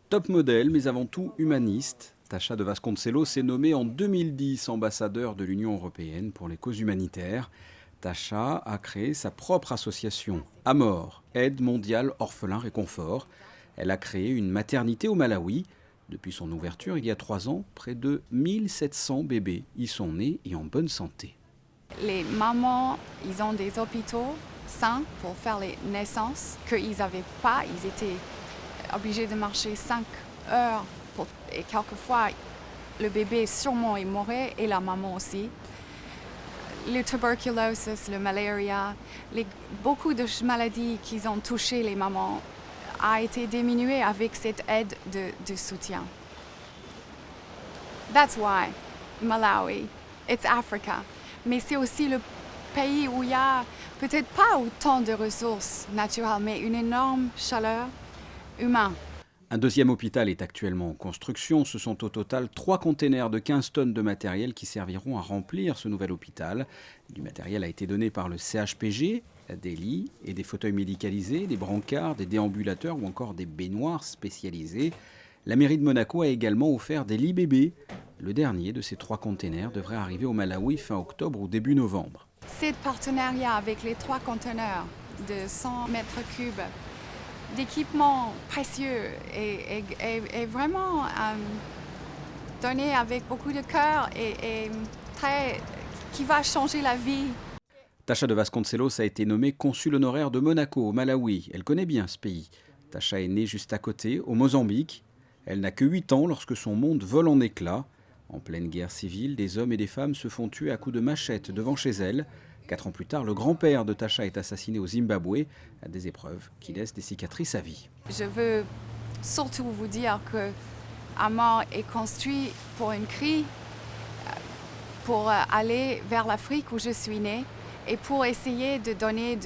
Top modèle, mais avant tout humaniste, Tasha de Vasconcelos s'est nommée en 2010 ambassadeur de l'Union européenne pour les causes humanitaires. Tasha a créé sa propre association, Amor, Aide mondiale orphelins réconfort. Elle a créé une maternité au Malawi. Depuis son ouverture il y a 3 ans, près de 1700 bébés y sont nés et en bonne santé. Les mamans, ils ont des hôpitaux sains pour faire les naissances qu'ils n'avaient pas. Ils étaient obligés de marcher 5 heures et quelquefois le bébé sûrement est mort et la maman aussi. Le tuberculose, le malaria, beaucoup de maladies qui ont touché les mamans a été diminué avec cette aide de soutien. That's why Malawi, it's Africa. Mais c'est aussi le pays où il y a peut-être pas autant de ressources naturelles, mais une énorme chaleur humaine. Un deuxième hôpital est actuellement en construction. Ce sont au total 3 containers de 15 tonnes de matériel qui serviront à remplir ce nouvel hôpital. Du matériel a été donné par le CHPG, des lits et des fauteuils médicalisés, des brancards, des déambulateurs ou encore des baignoires spécialisées. La mairie de Monaco a également offert des lits bébés. Le dernier de ces 3 containers devrait arriver au Malawi fin octobre ou début novembre. Ce partenariat avec les 3 conteneurs de 100 mètres cubes d'équipements précieux est vraiment donné avec beaucoup de cœur et qui va changer la vie. Tasha de Vasconcelos a été nommée consul honoraire de Monaco au Malawi. Elle connaît bien ce pays. Tasha est née juste à côté, au Mozambique. Elle n'a que 8 ans lorsque son monde vole en éclats. En pleine guerre civile, des hommes et des femmes se font tuer à coups de machette devant chez elle. 4 ans plus tard, le grand-père de Tasha est assassiné au Zimbabwe, à des épreuves qui laissent des cicatrices à vie. Je veux surtout vous dire que Amor est construit pour une crie, pour aller vers l'Afrique où je suis née et pour essayer de donner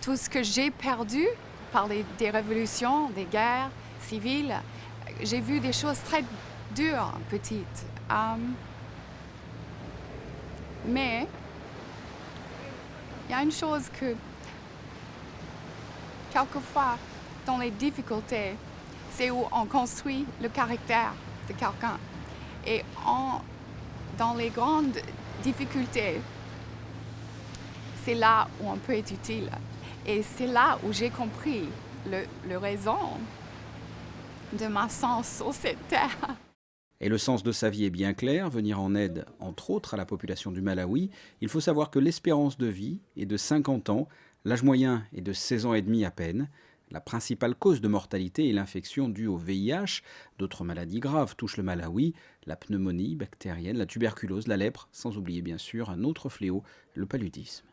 tout ce que j'ai perdu par des révolutions, des guerres civiles. J'ai vu des choses très dures, petites. Mais il y a une chose que, quelquefois, dans les difficultés, c'est où on construit le caractère de quelqu'un. Et dans les grandes difficultés, c'est là où on peut être utile. Et c'est là où j'ai compris le raison de ma sens sur cette terre. Et le sens de sa vie est bien clair, venir en aide, entre autres, à la population du Malawi. Il faut savoir que l'espérance de vie est de 50 ans, l'âge moyen est de 16 ans et demi à peine. La principale cause de mortalité est l'infection due au VIH. D'autres maladies graves touchent le Malawi, la pneumonie bactérienne, la tuberculose, la lèpre, sans oublier bien sûr un autre fléau, le paludisme.